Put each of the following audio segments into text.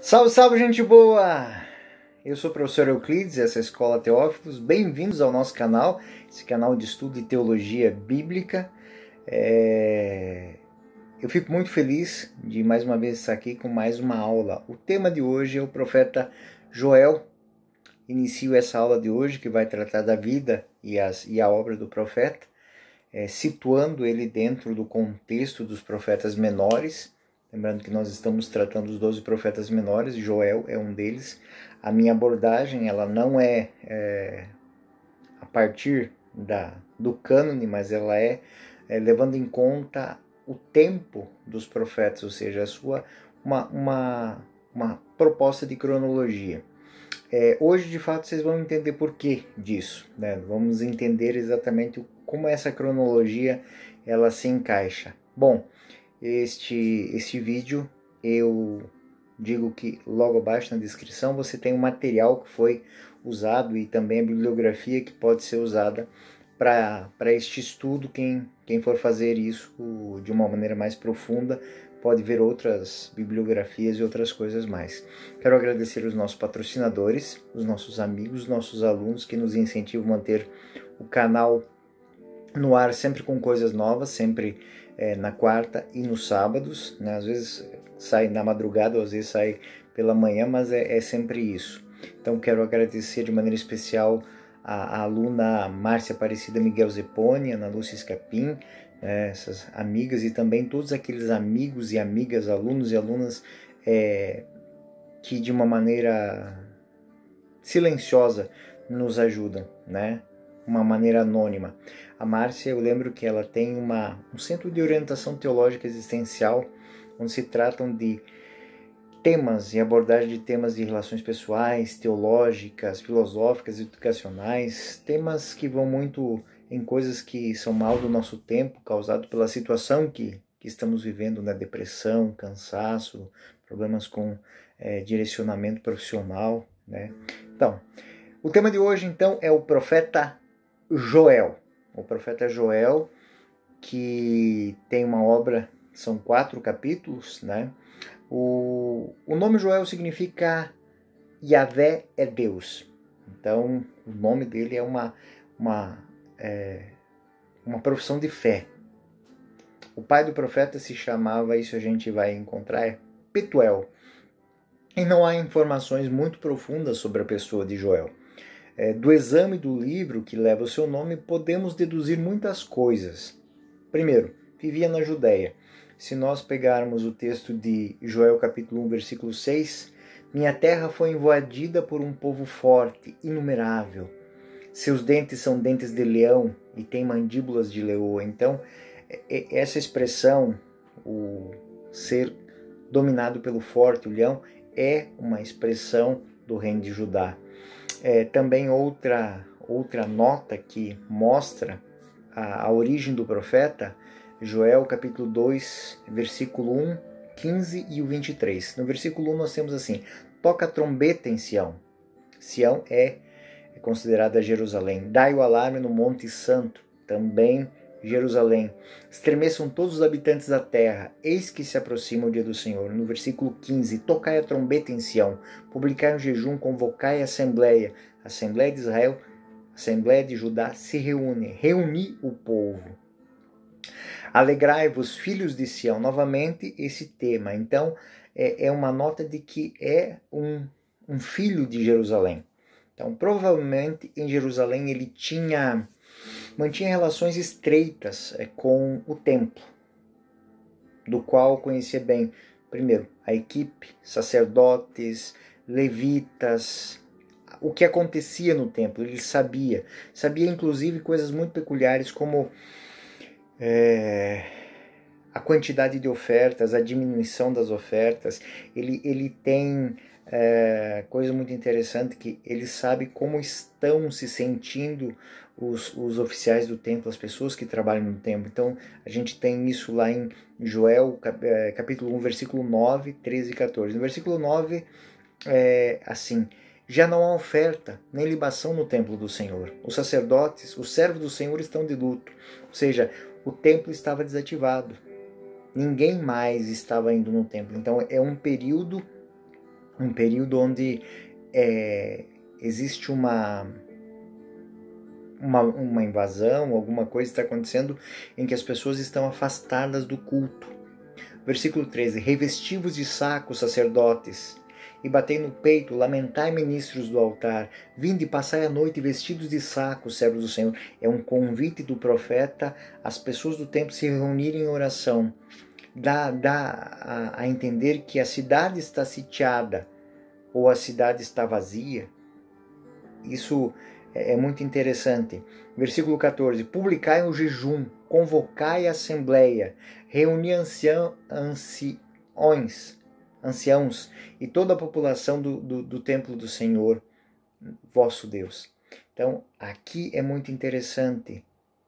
Salve, salve, gente boa! Eu sou o professor Euclides, essa é a Escola Teófilos. Bem-vindos ao nosso canal, esse canal de estudo de teologia bíblica. Eu fico muito feliz de mais uma vez estar aqui com mais uma aula. O tema de hoje é o profeta Joel. Inicio essa aula de hoje que vai tratar da vida e a obra do profeta, situando ele dentro do contexto dos profetas menores. Lembrando que nós estamos tratando os 12 profetas menores, Joel é um deles. A minha abordagem ela não é a partir do cânone, mas ela é levando em conta o tempo dos profetas, ou seja, uma proposta de cronologia. Hoje, de fato, vocês vão entender por que disso, né? Vamos entender exatamente como essa cronologia ela se encaixa. Bom, este vídeo eu digo que logo abaixo na descrição você tem o material que foi usado e também a bibliografia que pode ser usada para este estudo. Quem for fazer isso de uma maneira mais profunda pode ver outras bibliografias e outras coisas mais. Quero agradecer os nossos patrocinadores, os nossos amigos, os nossos alunos que nos incentivam a manter o canal no ar sempre com coisas novas, sempre na quarta e nos sábados, né? Às vezes sai na madrugada, ou às vezes sai pela manhã, mas é sempre isso. Então quero agradecer de maneira especial a aluna Márcia Aparecida Miguel Zeponi, Ana Lúcia Escapim, essas amigas, e também todos aqueles amigos e amigas, alunos e alunas que de uma maneira silenciosa nos ajudam, né? Uma maneira anônima. A Márcia, eu lembro que ela tem um centro de orientação teológica existencial, onde se tratam de temas e abordagem de temas de relações pessoais, teológicas, filosóficas, educacionais, temas que vão muito em coisas que são mal do nosso tempo, causado pela situação que estamos vivendo, né? Depressão, cansaço, problemas com direcionamento profissional, né? Então, o tema de hoje, então, é o profeta Joel. O profeta Joel, que tem uma obra, são 4 capítulos, né? O nome Joel significa Yahvé é Deus. Então, o nome dele é uma profissão de fé. O pai do profeta se chamava, isso a gente vai encontrar, Petuel. E não há informações muito profundas sobre a pessoa de Joel. Do exame do livro que leva o seu nome, podemos deduzir muitas coisas. Primeiro, vivia na Judéia. Se nós pegarmos o texto de Joel capítulo 1, versículo 6, minha terra foi invadida por um povo forte, inumerável. Seus dentes são dentes de leão e tem mandíbulas de leoa. Então, essa expressão, o ser dominado pelo forte, o leão, é uma expressão do reino de Judá. Também outra nota que mostra a origem do profeta, Joel capítulo 2, versículo 1, 15 e o 23. No versículo 1 nós temos assim: toca a trombeta em Sião. Sião é considerada Jerusalém. Dai o alarme no Monte Santo, também Jerusalém. Estremeçam todos os habitantes da terra, eis que se aproxima o dia do Senhor. No versículo 15, tocai a trombeta em Sião, publicai um jejum, convocai a assembleia de Israel, assembleia de Judá, se reuni o povo. Alegrai-vos, filhos de Sião, novamente esse tema. Então, é uma nota de que é um filho de Jerusalém. Então, provavelmente, em Jerusalém ele mantinha relações estreitas com o templo, do qual conhecia bem, primeiro, a equipe, sacerdotes, levitas, o que acontecia no templo. Ele sabia inclusive coisas muito peculiares, como a quantidade de ofertas, a diminuição das ofertas. Ele tem coisa muito interessante, que ele sabe como estão se sentindo os oficiais do templo, as pessoas que trabalham no templo. Então a gente tem isso lá em Joel capítulo 1, versículo 9, 13 e 14. No versículo 9 assim: já não há oferta nem libação no templo do Senhor. Os sacerdotes, os servos do Senhor estão de luto. Ou seja, o templo estava desativado. Ninguém mais estava indo no templo. Então é um período um período onde existe uma invasão, alguma coisa está acontecendo em que as pessoas estão afastadas do culto. Versículo 13: revesti-vos de saco, sacerdotes, e batei no peito, lamentai, ministros do altar, vinde, passai a noite vestidos de saco, servos do Senhor. É um convite do profeta às pessoas do templo se reunirem em oração. Dá a entender que a cidade está sitiada ou a cidade está vazia. Isso é muito interessante. Versículo 14: publicai o jejum, convocai a assembleia, reuni anciãos e toda a população do templo do Senhor, vosso Deus. Então, aqui é muito interessante.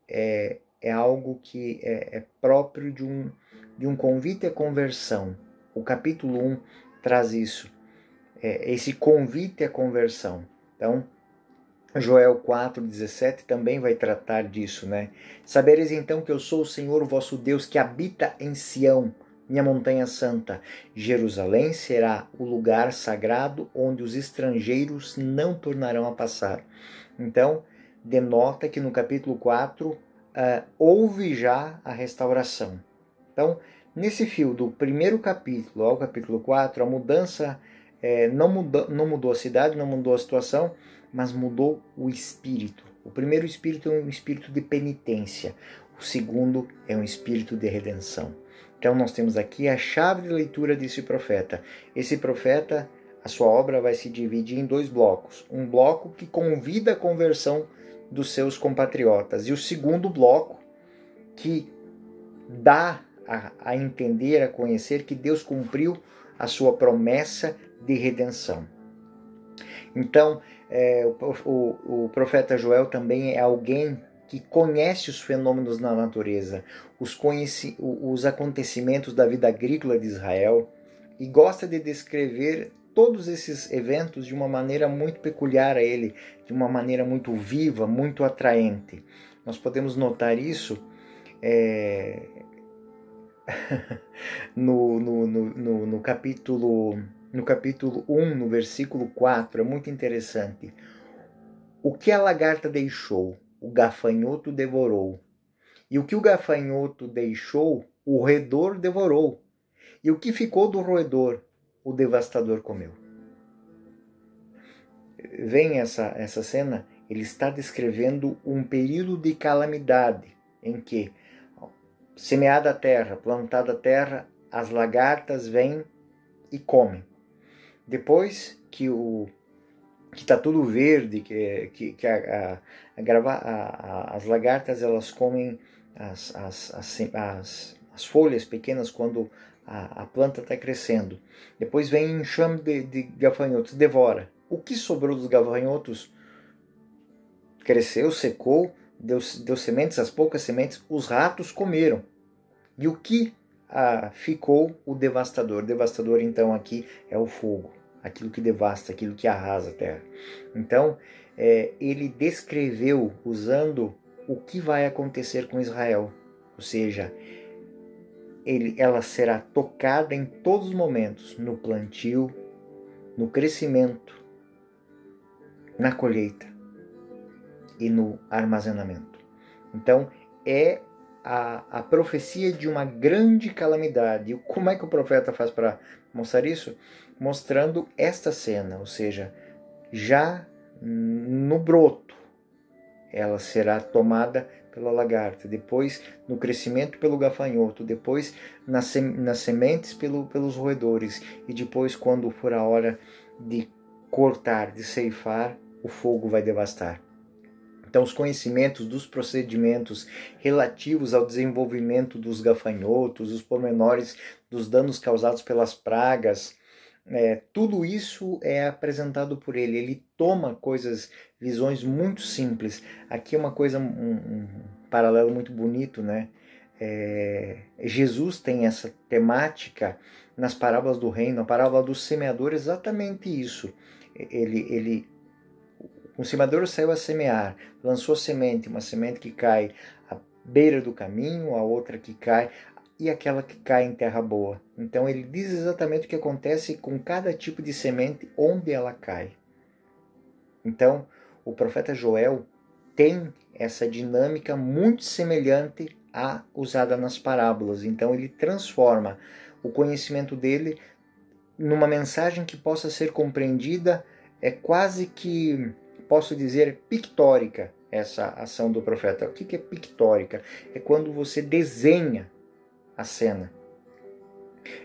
É algo que é próprio de um convite à conversão. O capítulo 1 traz isso. Esse convite à conversão. Então, Joel 4,17 também vai tratar disso, né? Sabereis então que eu sou o Senhor, vosso Deus, que habita em Sião, minha montanha santa. Jerusalém será o lugar sagrado onde os estrangeiros não tornarão a passar. Então, denota que no capítulo 4 houve já a restauração. Então, nesse fio do primeiro capítulo ao capítulo 4, a mudança não mudou a cidade, não mudou a situação, mas mudou o espírito. O primeiro espírito é um espírito de penitência. O segundo é um espírito de redenção. Então nós temos aqui a chave de leitura desse profeta. Esse profeta, a sua obra vai se dividir em 2 blocos. Um bloco que convida a conversão dos seus compatriotas e o segundo bloco que dá a entender, a conhecer que Deus cumpriu a sua promessa de redenção. Então, o profeta Joel também é alguém que conhece os fenômenos na natureza, os acontecimentos da vida agrícola de Israel e gosta de descrever todos esses eventos de uma maneira muito peculiar a ele, de uma maneira muito viva, muito atraente. Nós podemos notar isso no capítulo 1, no versículo 4, é muito interessante. O que a lagarta deixou, o gafanhoto devorou. E o que o gafanhoto deixou, o roedor devorou. E o que ficou do roedor, o devastador comeu. Vem essa cena, ele está descrevendo um período de calamidade em que, semeada a terra, plantada a terra, as lagartas vêm e comem. Depois que está tudo verde, as lagartas elas comem as folhas pequenas quando a planta está crescendo. Depois vem um enxame de gafanhotos, devora. O que sobrou dos gafanhotos cresceu, secou, deu sementes, as poucas sementes, os ratos comeram. E o que ficou? O devastador. O devastador, então, aqui é o fogo. Aquilo que devasta, aquilo que arrasa a terra. Então, ele descreveu, usando o que vai acontecer com Israel. Ou seja, ela será tocada em todos os momentos, no plantio, no crescimento, na colheita e no armazenamento. Então, é a profecia de uma grande calamidade. E como é que o profeta faz para mostrar isso? Mostrando esta cena, ou seja, já no broto, ela será tomada pela lagarta, depois no crescimento pelo gafanhoto, depois nas sementes pelos roedores, e depois, quando for a hora de cortar, de ceifar, o fogo vai devastar. Então, os conhecimentos dos procedimentos relativos ao desenvolvimento dos gafanhotos, os pormenores dos danos causados pelas pragas, tudo isso é apresentado por ele. Ele toma visões muito simples. Aqui é uma coisa, um paralelo muito bonito, né? Jesus tem essa temática nas parábolas do reino, a parábola do semeador, exatamente isso. O semeador saiu a semear, lançou semente, uma semente que cai à beira do caminho, a outra que cai, e aquela que cai em terra boa. Então ele diz exatamente o que acontece com cada tipo de semente, onde ela cai. Então o profeta Joel tem essa dinâmica muito semelhante à usada nas parábolas. Então ele transforma o conhecimento dele numa mensagem que possa ser compreendida, quase que, posso dizer, pictórica, essa ação do profeta. O que é pictórica? É quando você desenha a cena.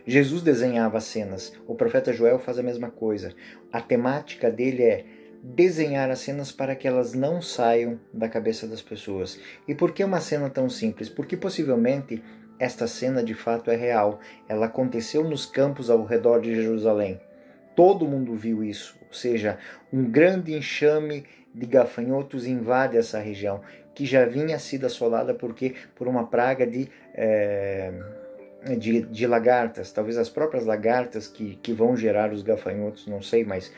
Jesus desenhava as cenas, o profeta Joel faz a mesma coisa. A temática dele é desenhar as cenas para que elas não saiam da cabeça das pessoas. E por que uma cena tão simples? Porque possivelmente esta cena de fato é real. Ela aconteceu nos campos ao redor de Jerusalém. Todo mundo viu isso, ou seja, um grande enxame de gafanhotos invade essa região, que já vinha sido assolada por uma praga de lagartas, talvez as próprias lagartas que vão gerar os gafanhotos, não sei, mas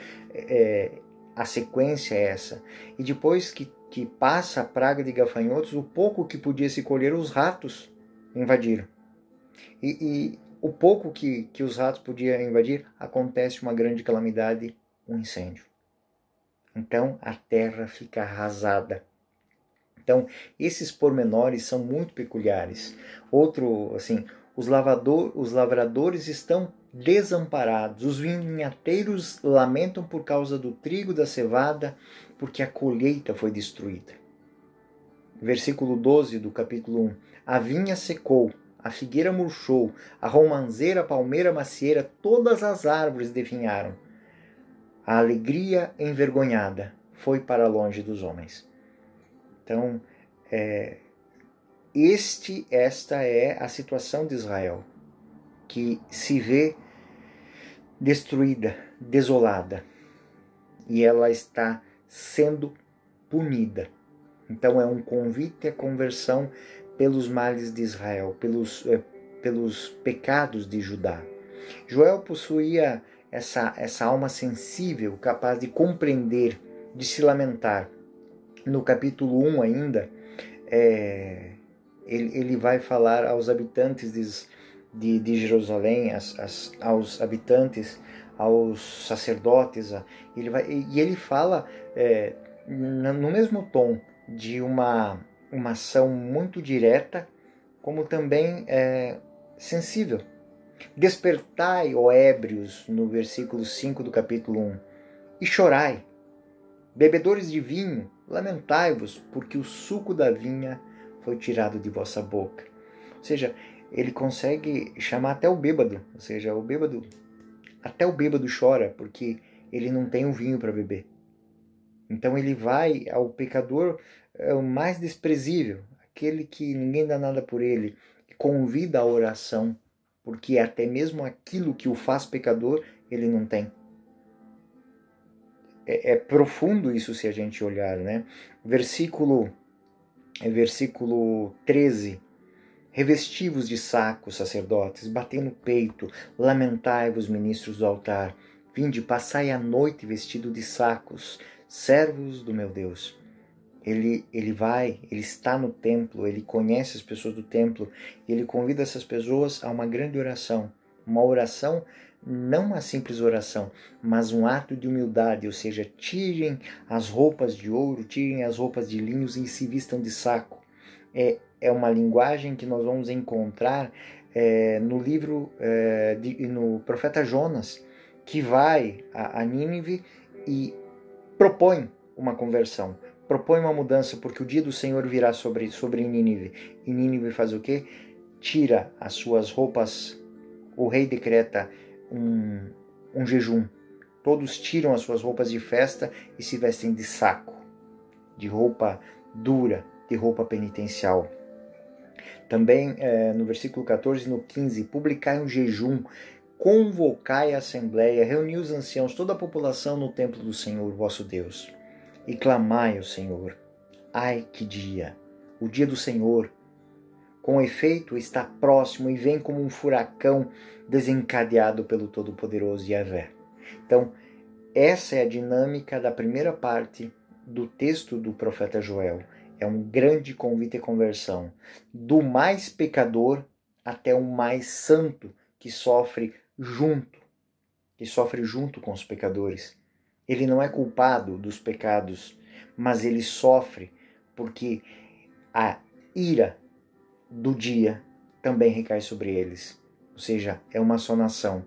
a sequência é essa. E depois que passa a praga de gafanhotos, o pouco que podia se colher, os ratos invadiram. E o pouco que os ratos podiam invadir, acontece uma grande calamidade, um incêndio. Então a terra fica arrasada. Então esses pormenores são muito peculiares. Outro, assim, os lavradores estão desamparados, os vinhateiros lamentam por causa do trigo da cevada, porque a colheita foi destruída. Versículo 12 do capítulo 1. A vinha secou, a figueira murchou, a romanceira, a palmeira, a macieira, todas as árvores definharam. A alegria envergonhada foi para longe dos homens. Então, esta é a situação de Israel, que se vê destruída, desolada, e ela está sendo punida. Então é um convite à conversão pelos males de Israel, pelos pecados de Judá. Joel possuía essa alma sensível, capaz de compreender, de se lamentar. No capítulo 1 ainda, ele vai falar aos habitantes de Jerusalém, aos habitantes, aos sacerdotes, ele fala no mesmo tom de uma ação muito direta, como também sensível. Despertai, ó ébrios, no versículo 5 do capítulo 1, e chorai. Bebedores de vinho, lamentai-vos, porque o suco da vinha foi tirado de vossa boca. Ou seja, ele consegue chamar até o bêbado, ou seja, até o bêbado chora, porque ele não tem o vinho para beber. Então ele vai ao pecador o mais desprezível, aquele que ninguém dá nada por ele, e convida à oração, porque até mesmo aquilo que o faz pecador, ele não tem. É profundo isso se a gente olhar, né? Versículo 13. Revesti-vos de saco, sacerdotes, batei no peito, lamentai-vos, ministros do altar. Vinde, passai a noite vestido de sacos, servos do meu Deus. Ele está no templo, ele conhece as pessoas do templo, e ele convida essas pessoas a uma grande oração. Uma oração, não uma simples oração, mas um ato de humildade, ou seja, tirem as roupas de ouro, tirem as roupas de linhos e se vistam de saco. É uma linguagem que nós vamos encontrar no livro, no profeta Jonas, que vai a Nínive e propõe uma conversão, propõe uma mudança, porque o dia do Senhor virá sobre Nínive. E Nínive faz o quê? Tira as suas roupas, o rei decreta um jejum. Todos tiram as suas roupas de festa e se vestem de saco, de roupa dura, de roupa penitencial. Também no versículo 14 e no 15, publicai um jejum, convocai a assembleia, reuni os anciãos, toda a população no templo do Senhor, vosso Deus, e clamai ao Senhor. Ai, que dia! O dia do Senhor, com efeito, está próximo e vem como um furacão desencadeado pelo Todo-Poderoso Yahvé. Então, essa é a dinâmica da primeira parte do texto do profeta Joel. É um grande convite à conversão, do mais pecador até o mais santo que sofre junto com os pecadores. Ele não é culpado dos pecados, mas ele sofre porque a ira do dia também recai sobre eles. Ou seja, é uma só nação.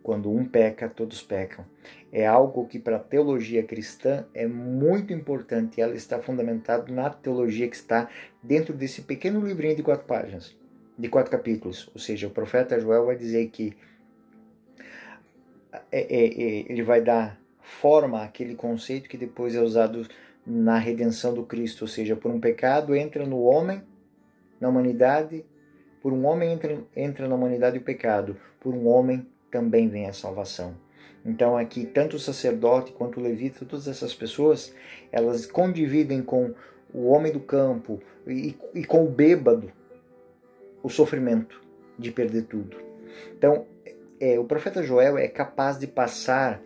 Quando um peca, todos pecam. É algo que para a teologia cristã é muito importante. Ela está fundamentada na teologia que está dentro desse pequeno livrinho de 4 páginas, de 4 capítulos. Ou seja, o profeta Joel vai dizer que ele vai dar forma àquele conceito que depois é usado na redenção do Cristo. Ou seja, por um pecado entra no homem, na humanidade, por um homem entra na humanidade o pecado, por um homem também vem a salvação. Então aqui, tanto o sacerdote quanto o levita, todas essas pessoas, elas condividem com o homem do campo e com o bêbado o sofrimento de perder tudo. Então, o profeta Joel é capaz de passar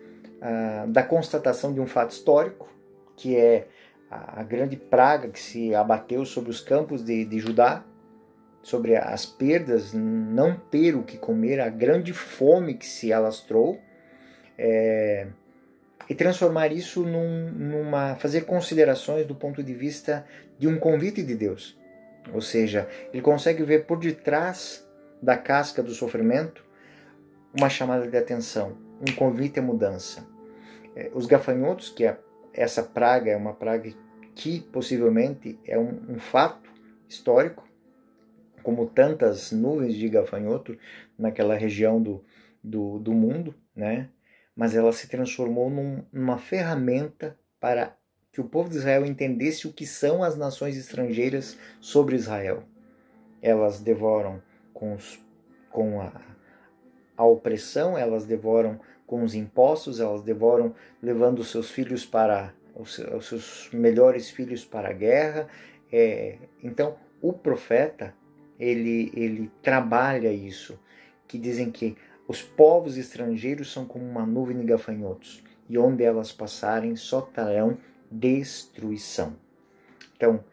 da constatação de um fato histórico, que é a grande praga que se abateu sobre os campos de Judá, sobre as perdas, não ter o que comer, a grande fome que se alastrou, e transformar isso fazer considerações do ponto de vista de um convite de Deus. Ou seja, ele consegue ver por detrás da casca do sofrimento uma chamada de atenção, um convite à mudança. Os gafanhotos, que essa praga é uma praga que possivelmente é um fato histórico, como tantas nuvens de gafanhoto naquela região do mundo, né? Mas ela se transformou numa ferramenta para que o povo de Israel entendesse o que são as nações estrangeiras sobre Israel. Elas devoram com a opressão, elas devoram com os impostos, elas devoram levando os seus filhos os seus melhores filhos para a guerra. Então, o profeta ele trabalha isso, que dizem que os povos estrangeiros são como uma nuvem de gafanhotos, e onde elas passarem só trarão destruição. Então,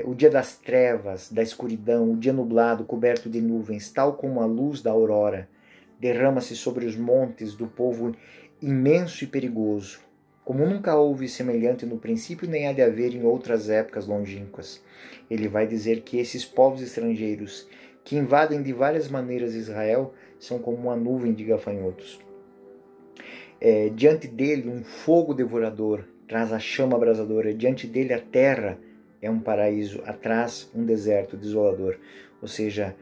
o dia das trevas, da escuridão, o dia nublado, coberto de nuvens, tal como a luz da aurora, derrama-se sobre os montes do povo imenso e perigoso, como nunca houve semelhante no princípio, nem há de haver em outras épocas longínquas. Ele vai dizer que esses povos estrangeiros, que invadem de várias maneiras Israel, são como uma nuvem de gafanhotos. Diante dele, um fogo devorador traz a chama abrasadora. Diante dele, a terra é um paraíso, atrás, um deserto desolador. Ou seja,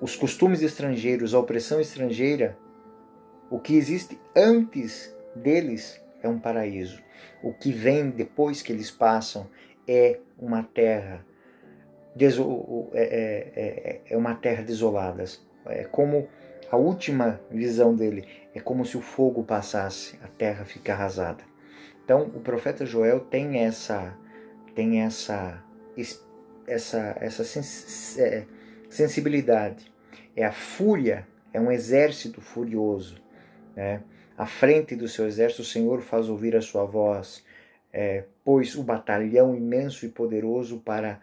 os costumes estrangeiros, a opressão estrangeira, o que existe antes deles é um paraíso. O que vem depois que eles passam é uma terra uma terra desolada. É como a última visão dele, é como se o fogo passasse, a terra fica arrasada. Então o profeta Joel tem essa sensibilidade. É a fúria, é um exército furioso, né? À frente do seu exército, o Senhor faz ouvir a sua voz, pois o batalhão imenso e poderoso para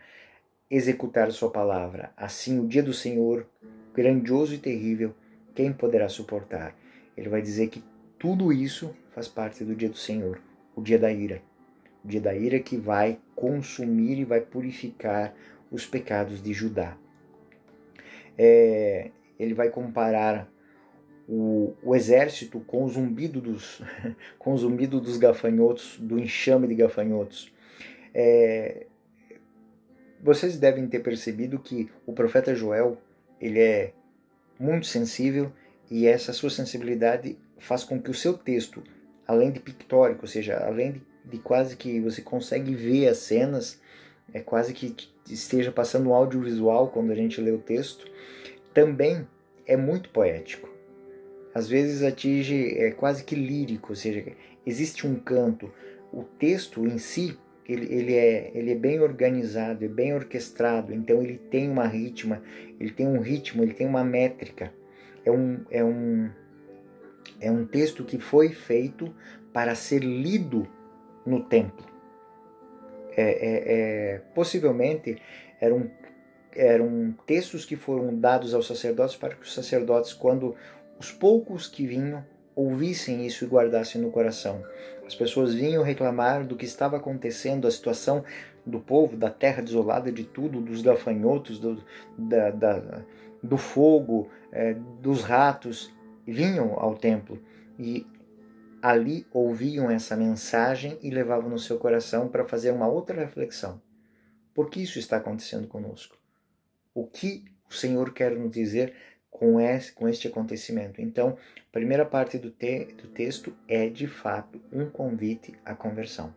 executar a sua palavra. Assim, o dia do Senhor, grandioso e terrível, quem poderá suportar? Ele vai dizer que tudo isso faz parte do dia do Senhor, o dia da ira. O dia da ira que vai consumir e vai purificar os pecados de Judá. Ele vai comparar o exército com o zumbido dos gafanhotos, do enxame de gafanhotos. Vocês devem ter percebido que o profeta Joel, ele é muito sensível, e essa sua sensibilidade faz com que o seu texto, além de pictórico, ou seja, além de quase que você consegue ver as cenas, é quase que esteja passando um audiovisual quando a gente lê o texto, também é muito poético. Às vezes atinge quase que lírico, ou seja, existe um canto. O texto em si, ele é bem organizado, é bem orquestrado, então ele tem uma ritmo, ele tem uma métrica. É um texto que foi feito para ser lido no templo. Possivelmente era eram textos que foram dados aos sacerdotes para que os sacerdotes, quando os poucos que vinham, ouvissem isso e guardassem no coração. As pessoas vinham reclamar do que estava acontecendo, a situação do povo, da terra desolada, de tudo, dos gafanhotos, do fogo, dos ratos, vinham ao templo e ali ouviam essa mensagem e levavam no seu coração para fazer uma outra reflexão. Por que isso está acontecendo conosco? O que o Senhor quer nos dizer com este acontecimento? Então, a primeira parte do texto é, de fato, um convite à conversão.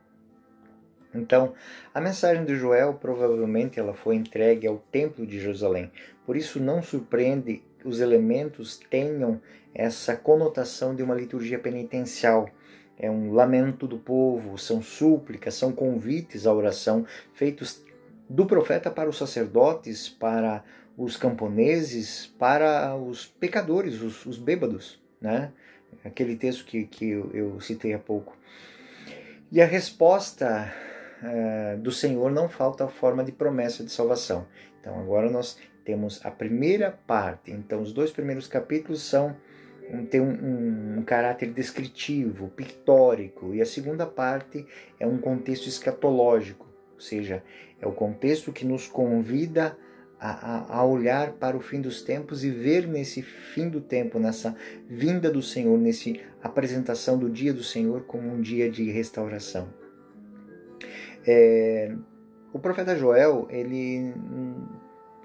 Então, a mensagem de Joel, provavelmente, ela foi entregue ao Templo de Jerusalém. Por isso, não surpreende que os elementos tenham essa conotação de uma liturgia penitencial. É um lamento do povo, são súplicas, são convites à oração feitos do profeta para os sacerdotes, para os camponeses, para os pecadores, os bêbados, né? Aquele texto que eu citei há pouco. E a resposta do Senhor não falta a forma de promessa de salvação. Então agora nós temos a primeira parte. Então os 2 primeiros capítulos tem um caráter descritivo, pictórico, e a segunda parte é um contexto escatológico, ou seja, é o contexto que nos convida a olhar para o fim dos tempos e ver nesse fim do tempo, nessa vinda do Senhor, nessa apresentação do dia do Senhor como um dia de restauração. O profeta Joel, ele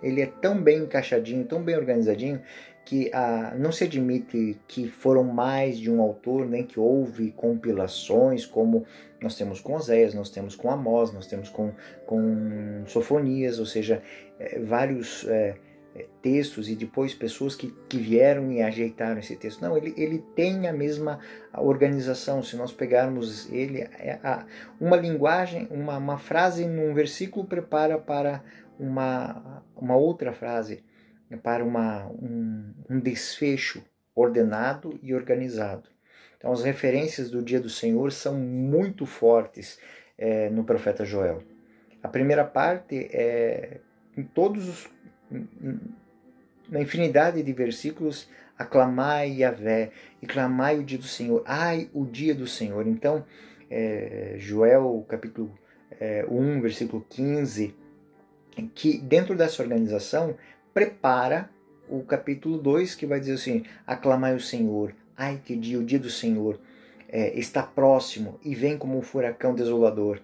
é tão bem encaixadinho, tão bem organizadinho, que não se admite que foram mais de um autor, nem que houve compilações, como nós temos com Oséias, nós temos com Amós, nós temos com Sofonias, ou seja, vários textos e depois pessoas que vieram e ajeitaram esse texto. Não, ele tem a mesma organização. Se nós pegarmos ele, uma linguagem, uma frase num versículo prepara para uma outra frase, para um desfecho ordenado e organizado. Então as referências do dia do Senhor são muito fortes no profeta Joel. A primeira parte na infinidade de versículos, aclamai Yahvé, e clamai o dia do Senhor, ai o dia do Senhor. Então Joel capítulo 1, versículo 15, que dentro dessa organização prepara o capítulo 2, que vai dizer assim, aclamai o Senhor, ai que dia, o dia do Senhor está próximo e vem como um furacão desolador.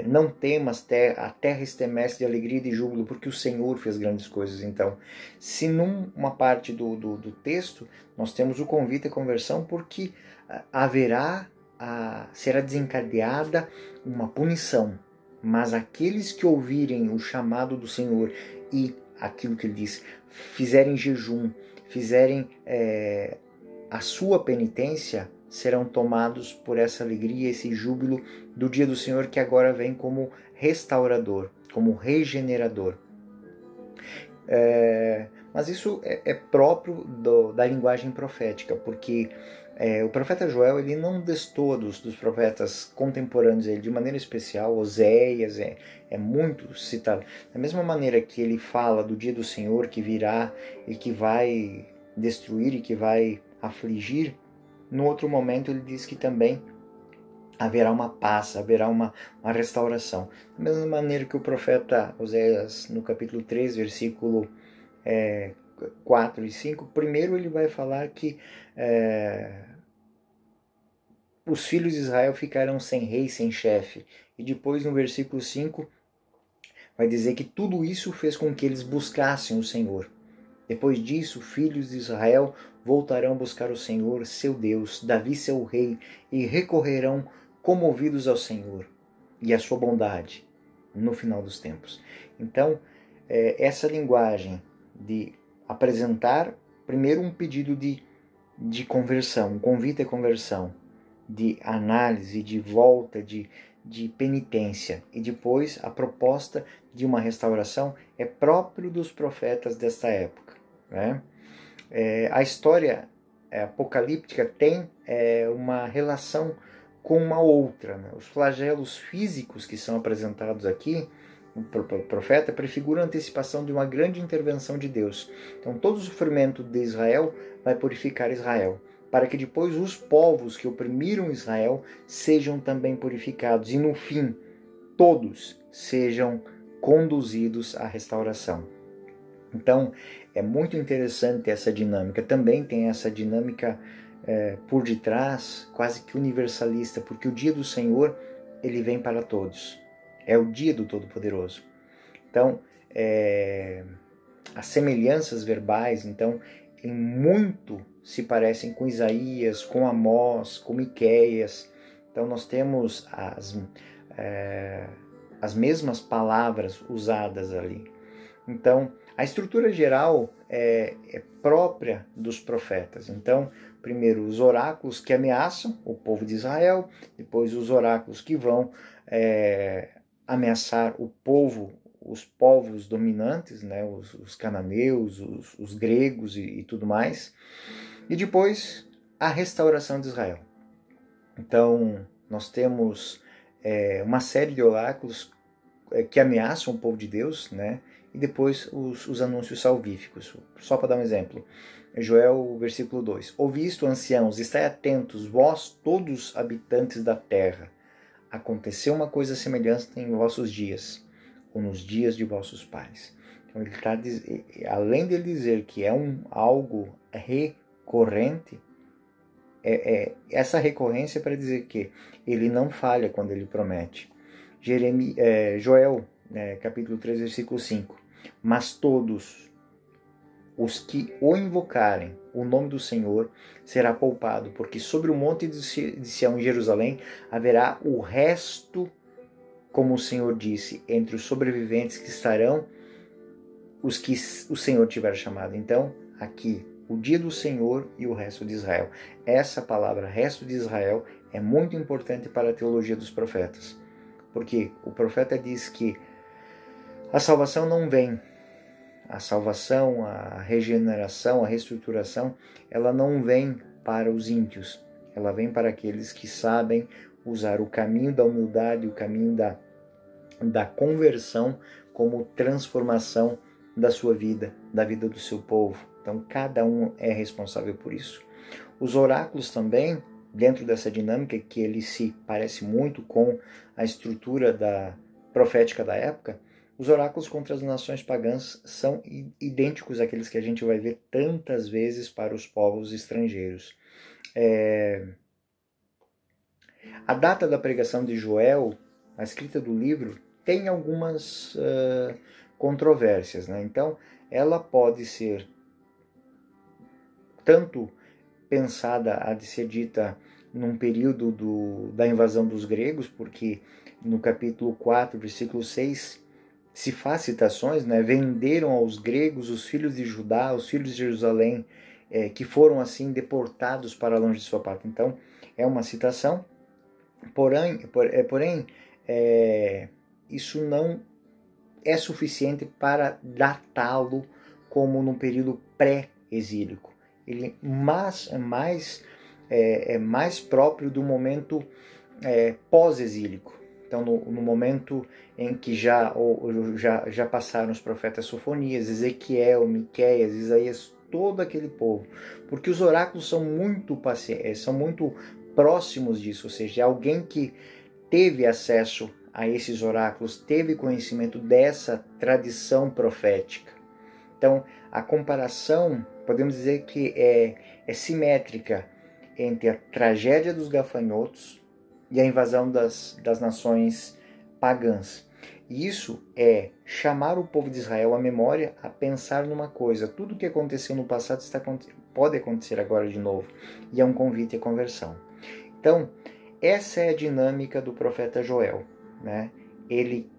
Não temas, a terra estremece de alegria e de júbilo, porque o Senhor fez grandes coisas. Então, se numa parte do texto nós temos o convite à conversão, porque será desencadeada uma punição, mas aqueles que ouvirem o chamado do Senhor e aquilo que ele diz, fizerem jejum, fizerem a sua penitência, serão tomados por essa alegria, esse júbilo do dia do Senhor, que agora vem como restaurador, como regenerador. Mas isso é próprio da linguagem profética, porque o profeta Joel, ele não destoa dos profetas contemporâneos, ele de maneira especial. Oséias é muito citado. Da mesma maneira que ele fala do dia do Senhor que virá e que vai destruir e que vai afligir, no outro momento ele diz que também haverá uma paz, haverá uma restauração. Da mesma maneira que o profeta Oséias, no capítulo 3, versículo 4 e 5, primeiro ele vai falar que os filhos de Israel ficarão sem rei, sem chefe. E depois no versículo 5 vai dizer que tudo isso fez com que eles buscassem o Senhor. Depois disso, filhos de Israel voltarão a buscar o Senhor, seu Deus, Davi, seu rei, e recorrerão comovidos ao Senhor e à sua bondade no final dos tempos. Então, essa linguagem de apresentar primeiro um pedido de conversão, um convite à conversão, de análise, de volta, de penitência, e depois a proposta de uma restauração, é próprio dos profetas desta época, né? A história apocalíptica tem uma relação com uma outra, né? Os flagelos físicos que são apresentados aqui profeta prefigura a antecipação de uma grande intervenção de Deus. Então todo o sofrimento de Israel vai purificar Israel, para que depois os povos que oprimiram Israel sejam também purificados e no fim todos sejam conduzidos à restauração. Então é muito interessante essa dinâmica. Também tem essa dinâmica por detrás, quase que universalista, porque o dia do Senhor ele vem para todos. É o dia do Todo-Poderoso. Então, as semelhanças verbais, então, em muito se parecem com Isaías, com Amós, com Miqueias. Então, nós temos as mesmas palavras usadas ali. Então, a estrutura geral é própria dos profetas. Então, primeiro os oráculos que ameaçam o povo de Israel, depois os oráculos que vão ameaçar os povos dominantes, né, os cananeus, os gregos e tudo mais, e depois a restauração de Israel. Então, nós temos uma série de oráculos que ameaçam o povo de Deus, né, e depois os anúncios salvíficos. Só para dar um exemplo, Joel, versículo 2. Ouvi isto, anciãos, estai atentos, vós todos habitantes da terra. Aconteceu uma coisa semelhante em vossos dias, ou nos dias de vossos pais. Então, ele está além de ele dizer que é algo recorrente, essa recorrência é para dizer que ele não falha quando ele promete. Joel, capítulo 3, versículo 5. Mas todos os que o invocarem, o nome do Senhor será poupado, porque sobre o monte de Sião em Jerusalém haverá o resto, como o Senhor disse, entre os sobreviventes que estarão os que o Senhor tiver chamado. Então, aqui, o dia do Senhor e o resto de Israel. Essa palavra, resto de Israel, é muito importante para a teologia dos profetas, porque o profeta diz que a salvação não vem, a salvação, a regeneração, a reestruturação, ela não vem para os ímpios, ela vem para aqueles que sabem usar o caminho da humildade, o caminho da conversão como transformação da sua vida, da vida do seu povo. Então, cada um é responsável por isso. Os oráculos também, dentro dessa dinâmica, que ele se parece muito com a estrutura profética da época, os oráculos contra as nações pagãs são idênticos àqueles que a gente vai ver tantas vezes para os povos estrangeiros. A data da pregação de Joel, a escrita do livro, tem algumas controvérsias, né? Então, ela pode ser tanto pensada a de ser dita num período da invasão dos gregos, porque no capítulo 4, versículo 6, se faz citações, né? Venderam aos gregos os filhos de Judá, os filhos de Jerusalém, que foram assim deportados para longe de sua pátria. Então, é uma citação, porém isso não é suficiente para datá-lo como no período pré-exílico. Ele é mais próprio do momento pós-exílico. Então, no momento em que já passaram os profetas Sofonias, Ezequiel, Miqueias, Isaías, todo aquele povo. Porque os oráculos são muito próximos disso, ou seja, alguém que teve acesso a esses oráculos, teve conhecimento dessa tradição profética. Então, a comparação, podemos dizer que é simétrica entre a tragédia dos gafanhotos e a invasão das nações pagãs. E isso é chamar o povo de Israel à memória, a pensar numa coisa. Tudo que aconteceu no passado pode acontecer agora de novo. E é um convite à conversão. Então, essa é a dinâmica do profeta Joel, né? Ele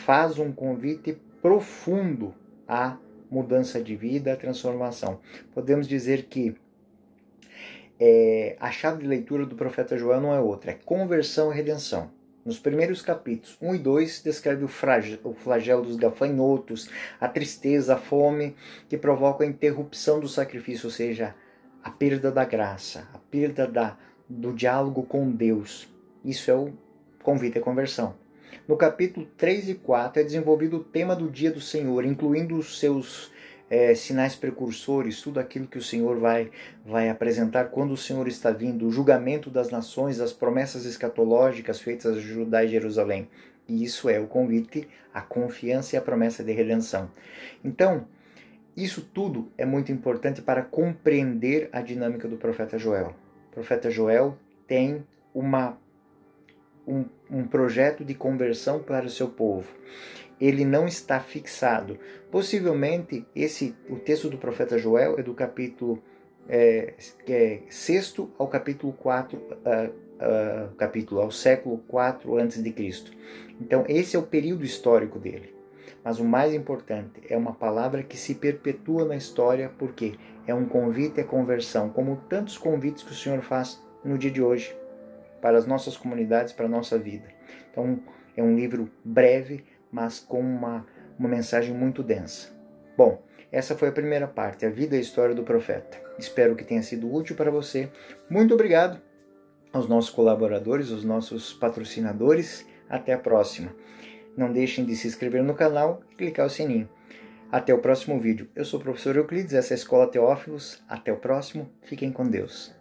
faz um convite profundo à mudança de vida, à transformação. Podemos dizer que a chave de leitura do profeta Joel não é outra, é conversão e redenção. Nos primeiros capítulos 1 e 2 descreve o flagelo dos gafanhotos, a tristeza, a fome que provoca a interrupção do sacrifício, ou seja, a perda da graça, a perda do diálogo com Deus. Isso é o convite à conversão. No capítulo 3 e 4 é desenvolvido o tema do dia do Senhor, incluindo os seus sinais precursores, tudo aquilo que o Senhor vai apresentar quando o Senhor está vindo, o julgamento das nações, as promessas escatológicas feitas a Judá e Jerusalém. E isso é o convite, a confiança e a promessa de redenção. Então, isso tudo é muito importante para compreender a dinâmica do profeta Joel. O profeta Joel tem um projeto de conversão para o seu povo. Ele não está fixado. Possivelmente, o texto do profeta Joel é do capítulo 6 ao capítulo 4, ao século 4 a.C. Então, esse é o período histórico dele. Mas o mais importante, é uma palavra que se perpetua na história, porque é um convite à conversão, como tantos convites que o Senhor faz no dia de hoje, para as nossas comunidades, para a nossa vida. Então, é um livro breve, mas com uma mensagem muito densa. Bom, essa foi a primeira parte, a vida e a história do profeta. Espero que tenha sido útil para você. Muito obrigado aos nossos colaboradores, aos nossos patrocinadores. Até a próxima. Não deixem de se inscrever no canal e clicar o sininho. Até o próximo vídeo. Eu sou o professor Euclides, essa é a Escola Teófilos. Até o próximo. Fiquem com Deus.